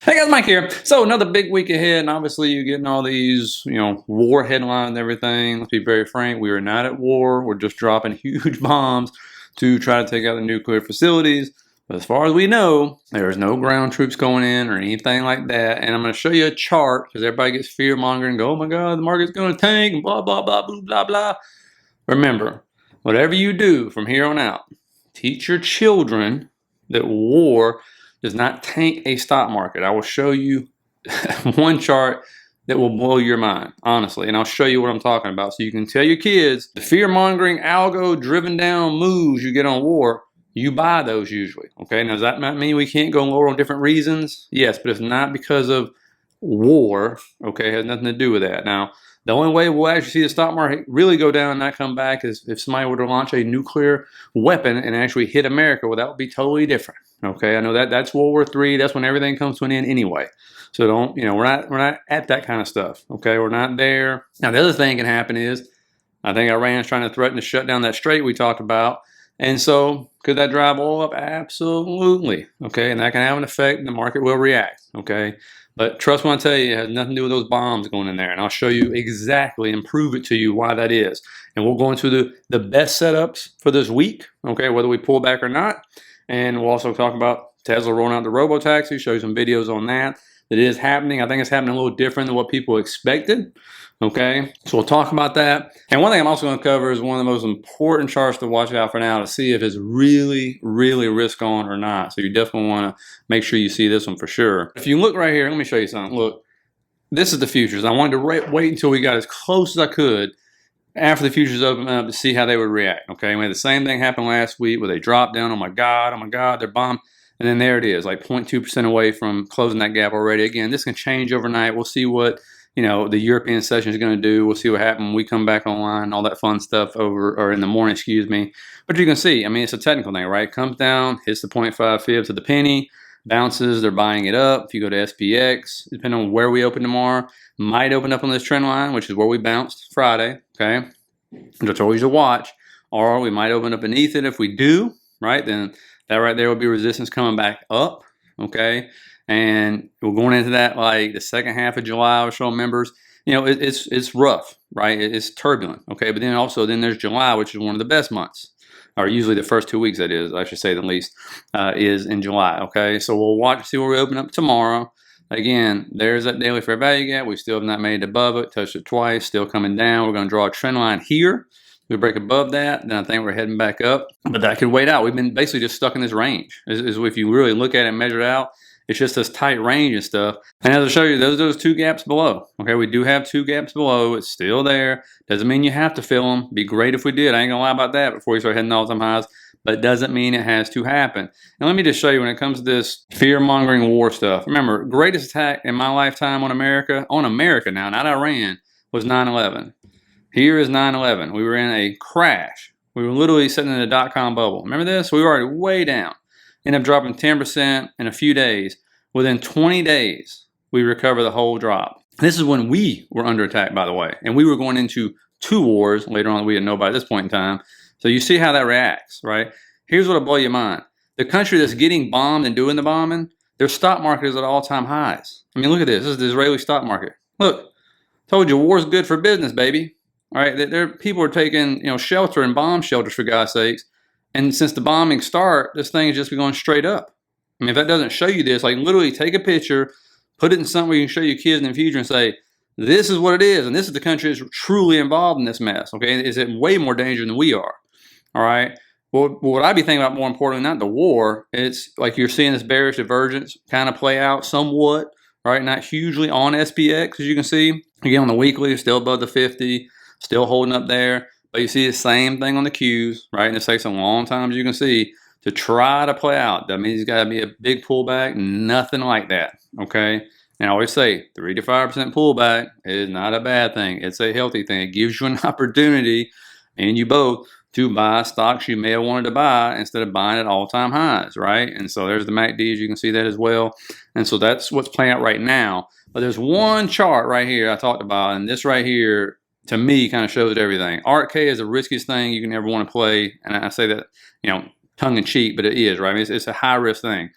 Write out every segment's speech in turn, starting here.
Hey guys, Mike here. So another big week ahead, and obviously you're getting all these, war headlines and everything. Let's be very frank, we are not at war. We're just dropping huge bombs to try to take out the nuclear facilities. But as far as we know, there's no ground troops going in or anything like that. And I'm going to show you a chart because everybody gets fear mongering and go, oh my God, the market's going to tank and blah, blah, blah, blah, blah, blah. Remember, whatever you do from here on out, teach your children that war does not tank a stock market. I will show you one chart that will blow your mind, honestly, and I'll show you what I'm talking about so you can tell your kids the fear-mongering, algo-driven down moves you get on war, you buy those usually, okay? Now, does that not mean we can't go lower on different reasons? Yes, but it's not because of war, okay? It has nothing to do with that. Now, the only way we'll actually see the stock market really go down and not come back is if somebody were to launch a nuclear weapon and actually hit America. Well, that would be totally different. Okay, I know that's World War III. That's when everything comes to an end anyway. So don't, we're not at that kind of stuff. Okay, we're not there. Now the other thing can happen is, I think Iran's trying to threaten to shut down that strait we talked about. And so could that drive oil up? Absolutely. Okay, and that can have an effect and the market will react. Okay, but trust when I tell you, it has nothing to do with those bombs going in there. And I'll show you exactly and prove it to you why that is. And we'll go into the best setups for this week, okay, whether we pull back or not. And we'll also talk about Tesla rolling out the robotaxis, show you some videos on that. That is happening. I think it's happening a little different than what people expected. Okay, so we'll talk about that. And one thing I'm also going to cover is one of the most important charts to watch out for now to see if it's really, really risk on or not. So you definitely want to make sure you see this one for sure. If you look right here, let me show you something. Look, this is the futures. I wanted to wait until we got as close as I could after the futures opened up to see how they would react. Okay, we had the same thing happen last week where they dropped down. Oh my God, they're bombed. And then there it is, like 0.2% away from closing that gap already. Again, this can change overnight. We'll see what the European session is going to do. We'll see what happens when we come back online, all that fun stuff or in the morning, excuse me. But you can see, I mean, it's a technical thing, right? It comes down, hits the 0.5 fibs of the penny, bounces, they're buying it up. If you go to SPX, depending on where we open tomorrow, might open up on this trend line, which is where we bounced Friday, okay? Which I told you to watch. Or we might open up beneath it. If we do, right, then that right there will be resistance coming back up, okay? And we're going into that like the second half of July or so, members. It's rough, right? It's turbulent, okay? But then also, there's July, which is one of the best months, or usually the first 2 weeks, that is, I should say the least, is in July, okay? So we'll watch, see where we open up tomorrow. Again, there's that daily fair value gap. We still have not made it above it, touched it twice, still coming down. We're going to draw a trend line here. We break above that, then I think we're heading back up. But that could wait out. We've been basically just stuck in this range. If you really look at it and measure it out, it's just this tight range and stuff. And as I show you, those two gaps below. Okay, we do have two gaps below. It's still there. Doesn't mean you have to fill them. Be great if we did. I ain't gonna lie about that before we start heading all-time highs. But it doesn't mean it has to happen. And let me just show you when it comes to this fear-mongering war stuff. Remember, greatest attack in my lifetime on America now, not Iran, was 9/11. Here is 9/11. We were in a crash. We were literally sitting in a dot-com bubble. Remember this? We were already way down. Ended up dropping 10% in a few days. Within 20 days, we recovered the whole drop. This is when we were under attack, by the way. And we were going into two wars later on that we didn't know by this point in time. So you see how that reacts, right? Here's what'll blow your mind. The country that's getting bombed and doing the bombing, their stock market is at all-time highs. I mean, look at this. This is the Israeli stock market. Look, told you war's good for business, baby. All right, people are taking shelter in bomb shelters, for God's sakes. And since the bombing start, this thing has just been going straight up. I mean, if that doesn't show you this, like literally take a picture, put it in something where you can show your kids in the future and say, this is what it is. And this is the country that's truly involved in this mess. Okay, it's in way more danger than we are. All right. Well, what I'd be thinking about more importantly, not the war, it's like you're seeing this bearish divergence kind of play out somewhat, right? Not hugely on SPX, as you can see. Again, on the weekly, still above the 50, still holding up there. But you see the same thing on the Qs, right? And it takes a long time, as you can see, to try to play out. That means it's got to be a big pullback, nothing like that, okay? And I always say 3 to 5% pullback is not a bad thing. It's a healthy thing. It gives you an opportunity, and you both, to buy stocks you may have wanted to buy instead of buying at all-time highs, right? And so there's the MACDs. You can see that as well. And so that's what's playing out right now. But there's one chart right here I talked about, and this right here, to me, kind of shows everything. ARK is the riskiest thing you can ever want to play. And I say that, tongue in cheek, but it is, right? I mean, it's a high-risk thing.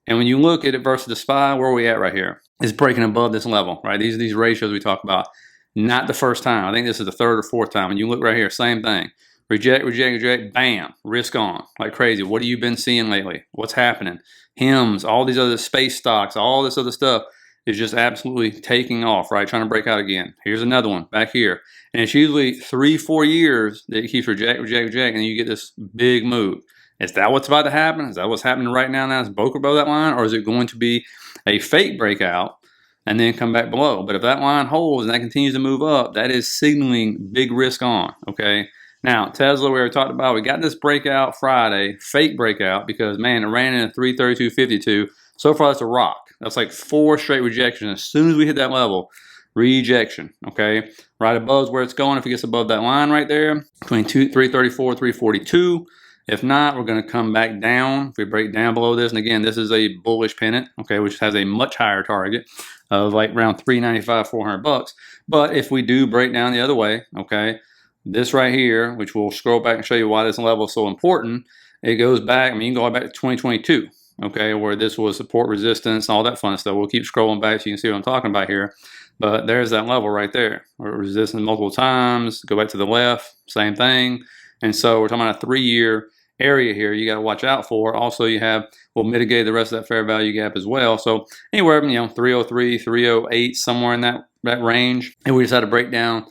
And when you look at it versus the SPY, where are we at right here? It's breaking above this level, right? These ratios we talk about. Not the first time. I think this is the third or fourth time. And you look right here, same thing. Reject, reject, reject, bam, risk on like crazy. What have you been seeing lately? What's happening? HIMS, all these other space stocks, all this other stuff is just absolutely taking off, right? Trying to break out again. Here's another one back here. And it's usually 3-4 years that it keeps reject, reject, reject, and you get this big move. Is that what's about to happen? Is that what's happening right now? Now it's broke above that line, or is it going to be a fake breakout and then come back below? But if that line holds and that continues to move up, that is signaling big risk on, okay? Now, Tesla, we already talked about, we got this breakout Friday, fake breakout, because, man, it ran in at 332.52. So far, that's a rock. That's like 4 straight rejections. As soon as we hit that level, rejection, okay? Right above is where it's going. If it gets above that line right there, between 334, 342. If not, we're going to come back down. If we break down below this, and again, this is a bullish pennant, okay, which has a much higher target of like around 395, 400 bucks. But if we do break down the other way, okay, this right here, which we'll scroll back and show you why this level is so important, it goes back, I mean, you can go back to 2022, okay, where this was support resistance and all that fun stuff. We'll keep scrolling back so you can see what I'm talking about here. But there's that level right there, where resistance multiple times, go back to the left, same thing. And so we're talking about a 3-year area here you got to watch out for. Also, you have, will mitigate the rest of that fair value gap as well. So anywhere, 303, 308, somewhere in that range. And we just had to break down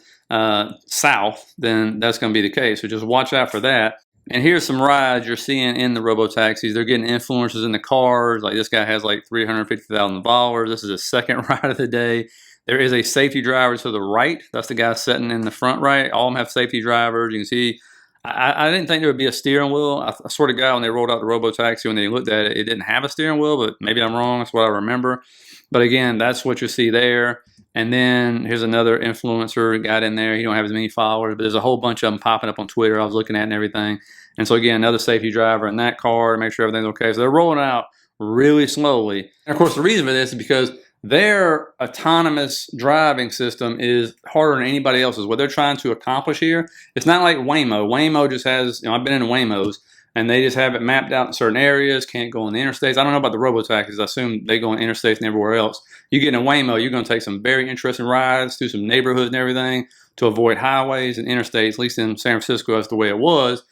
south, then that's going to be the case. So just watch out for that. And here's some rides you're seeing in the robo-taxis. They're getting influencers in the cars. Like this guy has like $350,000. This is his second ride of the day. There is a safety driver to the right. That's the guy sitting in the front right. All of them have safety drivers. You can see, I didn't think there would be a steering wheel. I swear to God, when they rolled out the robo-taxi, when they looked at it, it didn't have a steering wheel, but maybe I'm wrong. That's what I remember. But again, that's what you see there. And then here's another influencer got in there. He don't have as many followers, but there's a whole bunch of them popping up on Twitter. I was looking at and everything. And so again, another safety driver in that car to make sure everything's okay. So they're rolling out really slowly. And of course, the reason for this is because their autonomous driving system is harder than anybody else's. What they're trying to accomplish here, it's not like Waymo. Waymo just has, I've been in Waymos, and they just have it mapped out in certain areas, can't go on the interstates. I don't know about the robo-taxis. I assume they go on interstates and everywhere else. You get in a Waymo, you're going to take some very interesting rides through some neighborhoods and everything to avoid highways and interstates. At least in San Francisco, that's the way it was.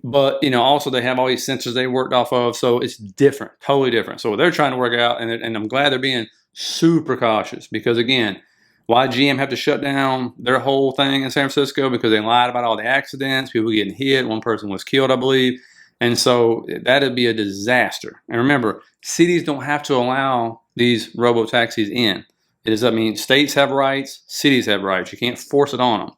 But, also they have all these sensors they worked off of, so it's different, totally different. So they're trying to work out, and I'm glad they're being super cautious because, again, why GM have to shut down their whole thing in San Francisco? Because they lied about all the accidents, people getting hit. One person was killed, I believe. And so that'd be a disaster. And remember, cities don't have to allow these robo-taxis in. States have rights, cities have rights. You can't force it on them.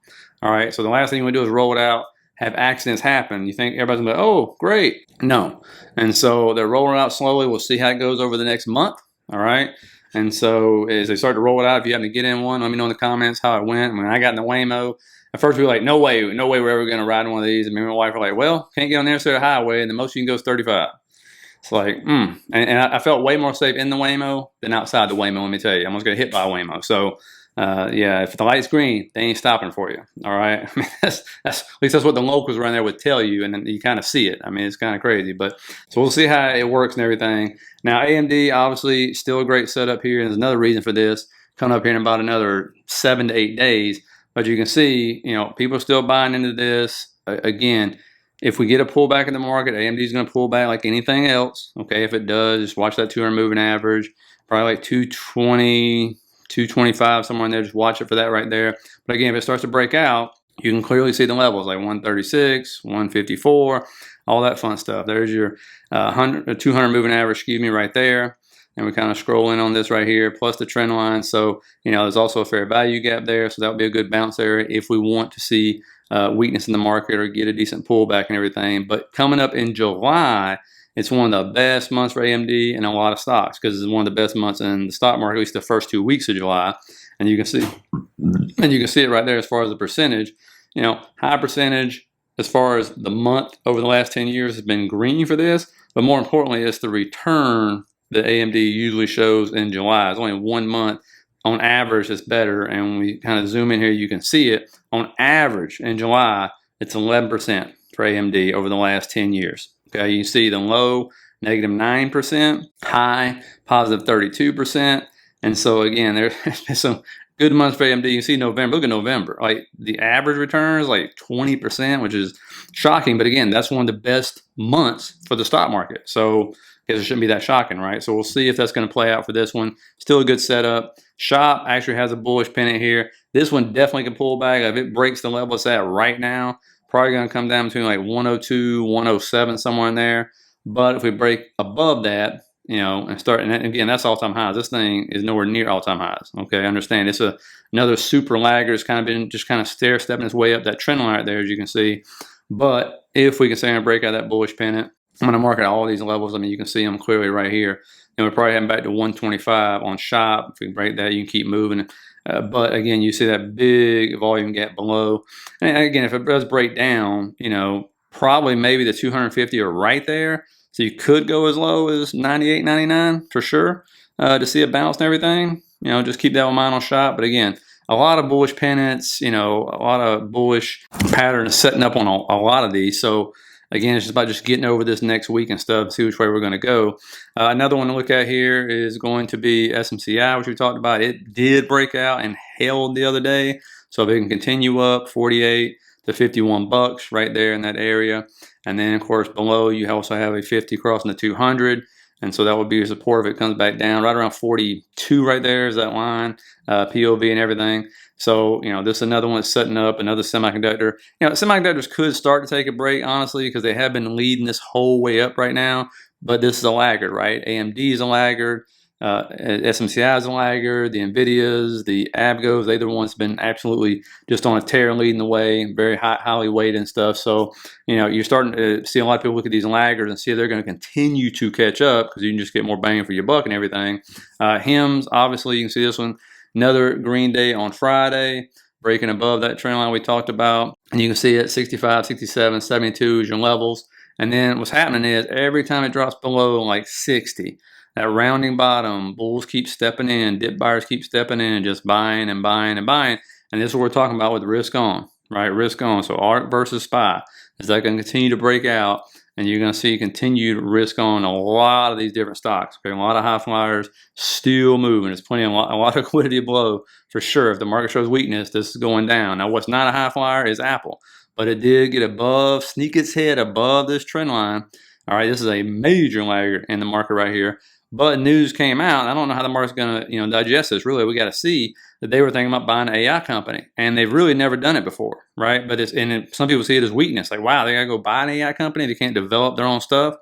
All right, so the last thing you want to do is roll it out, have accidents happen. You think everybody's going to be like, oh, great. No. And so they're rolling it out slowly. We'll see how it goes over the next month. All right. And so as they start to roll it out, if you happen to get in one, let me know in the comments how it went. When I got in the Waymo, at first we were like, no way we're ever going to ride one of these. And me and my wife were like, well, can't get on the interstate highway, and the most you can go is 35. It's like, And I felt way more safe in the Waymo than outside the Waymo, let me tell you. I almost got hit by a Waymo. So, if the light's green, they ain't stopping for you. All right. At least that's what the locals around there would tell you, and then you kind of see it. It's kind of crazy, but so we'll see how it works and everything. Now, AMD, obviously, still a great setup here. There's another reason for this coming up here in about another 7 to 8 days. But you can see, people are still buying into this. Again, if we get a pullback in the market, AMD is going to pull back like anything else. Okay, if it does, just watch that 200 moving average, probably like 220, 225, somewhere in there. Just watch it for that right there. But again, if it starts to break out, you can clearly see the levels like 136, 154, all that fun stuff. There's your 200 moving average, right there. And we kind of scroll in on this right here, plus the trend line. So, there's also a fair value gap there. So that would be a good bounce area if we want to see weakness in the market or get a decent pullback and everything. But coming up in July, it's one of the best months for AMD and a lot of stocks because it's one of the best months in the stock market, at least the first 2 weeks of July. And you can see it right there as far as the percentage. High percentage as far as the month over the last 10 years has been green for this. But more importantly, it's the return that AMD usually shows in July. It's only 1 month on average that's better. And when we kind of zoom in here, you can see it. On average in July, it's 11% for AMD over the last 10 years. Okay, you see the low negative 9%, high, positive 32%. And so again, there's been some good months for AMD. You see November, look at November. Like the average return is like 20%, which is shocking. But again, that's one of the best months for the stock market. So because it shouldn't be that shocking, right? So we'll see if that's going to play out for this one. Still a good setup. Shop actually has a bullish pennant here. This one definitely can pull back. If it breaks the level it's at right now, probably going to come down between like 102, 107, somewhere in there. But if we break above that, and start, and again, that's all-time highs. This thing is nowhere near all-time highs. Okay, understand. It's another super lagger. It's kind of been just kind of stair-stepping its way up that trend line right there, as you can see. But if we can say and break out that bullish pennant, I'm going to mark at all these levels. I mean, you can see them clearly right here. And we're probably heading back to 125 on shop. If we break that, you can keep moving. But again, you see that big volume gap below. And again, if it does break down, probably maybe the 250 are right there. So you could go as low as 98, 99 for sure to see a bounce and everything. Just keep that in mind on shop. But again, a lot of bullish pennants, a lot of bullish patterns setting up on a lot of these. So again, it's just about just getting over this next week and stuff, see which way we're going to go. Another one to look at here is going to be SMCI, which we talked about. It did break out and held the other day. So if it can continue up 48 to 51 bucks right there in that area. And then, of course, below you also have a 50 crossing the 200. And so that would be a support if it comes back down. Right around 42 right there is that line, POV and everything. So, this is another one that's setting up, another semiconductor. Semiconductors could start to take a break, honestly, because they have been leading this whole way up right now. But this is a laggard, right? AMD is a laggard. SMCI is a laggard. The NVIDIAs, the Abgos, they're the ones that have been absolutely just on a tear leading the way, very highly weighted and stuff. So, you're starting to see a lot of people look at these laggards and see if they're going to continue to catch up because you can just get more bang for your buck and everything. HIMS, obviously, you can see this one. Another green day on Friday, breaking above that trend line we talked about. And you can see it 65, 67, 72 is your levels. And then what's happening is every time it drops below like 60, that rounding bottom, bulls keep stepping in, dip buyers keep stepping in and just buying and buying and buying. And this is what we're talking about with risk on, right? Risk on. So ARK versus SPY. Is that going to continue to break out? And you're going to see continued risk on a lot of these different stocks. Okay, a lot of high flyers still moving. There's a lot of liquidity below for sure. If the market shows weakness, this is going down. Now, what's not a high flyer is Apple. But it did get above, sneak its head above this trend line. All right, this is a major laggard in the market right here. But news came out. I don't know how the market's going to, digest this. Really, we got to see that they were thinking about buying an AI company, and they've really never done it before, right? But some people see it as weakness. Like, wow, they got to go buy an AI company. They can't develop their own stuff,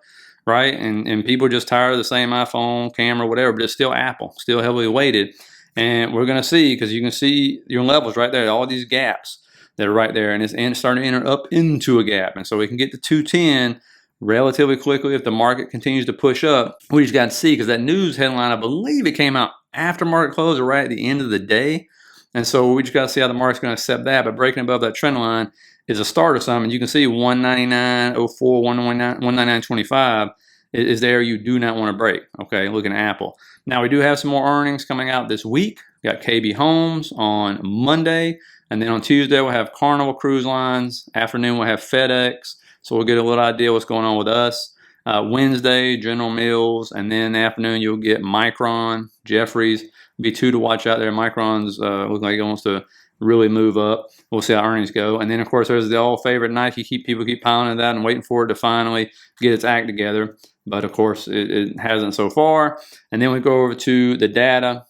right? And people are just tired of the same iPhone camera, whatever. But it's still Apple, still heavily weighted, and we're going to see because you can see your levels right there, all these gaps that are right there, and it's starting to enter up into a gap, and so we can get to 210. Relatively quickly if the market continues to push up. We just got to see because that news headline, I believe it came out after market close or right at the end of the day. And so we just got to see how the market's going to accept that. But breaking above that trend line is a start of something. You can see 199.04, 199.25 is there you do not want to break. Okay, looking at Apple. Now we do have some more earnings coming out this week. We got KB Homes on Monday. And then on Tuesday we'll have Carnival Cruise Lines. Afternoon we'll have FedEx. So we'll get a little idea what's going on with us. Wednesday, General Mills, and then in the afternoon you'll get Micron, Jeffries. Be two to watch out there. Micron's looking like it wants to really move up. We'll see how earnings go. And then, of course, there's the old favorite Nike. People keep piling on that and waiting for it to finally get its act together. But, of course, it hasn't so far. And then we go over to the data.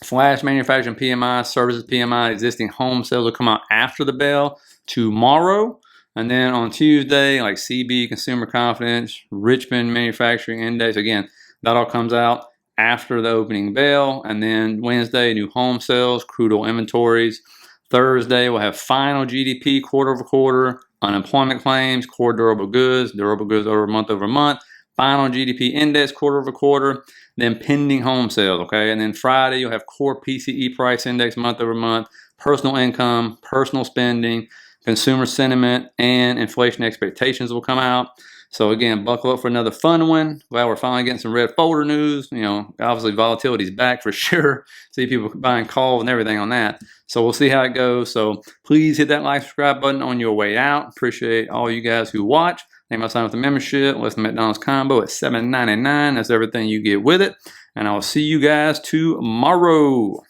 Flash manufacturing PMI, services PMI, existing home sales will come out after the bell tomorrow. And then on Tuesday, like CB, Consumer Confidence, Richmond Manufacturing Index. Again, that all comes out after the opening bell. And then Wednesday, new home sales, crude oil inventories. Thursday, we'll have final GDP quarter over quarter, unemployment claims, core durable goods over month, final GDP index quarter over quarter, then pending home sales, okay? And then Friday, you'll have core PCE price index month over month, personal income, personal spending, consumer sentiment, and inflation expectations will come out. So again, buckle up for another fun one. Well, we're finally getting some red folder news. Obviously volatility is back for sure. See people buying calls and everything on that. So we'll see how it goes. So please hit that like, subscribe button on your way out. Appreciate all you guys who watch. Think about signing up the membership. Less than McDonald's combo at $7.99. That's everything you get with it. And I will see you guys tomorrow.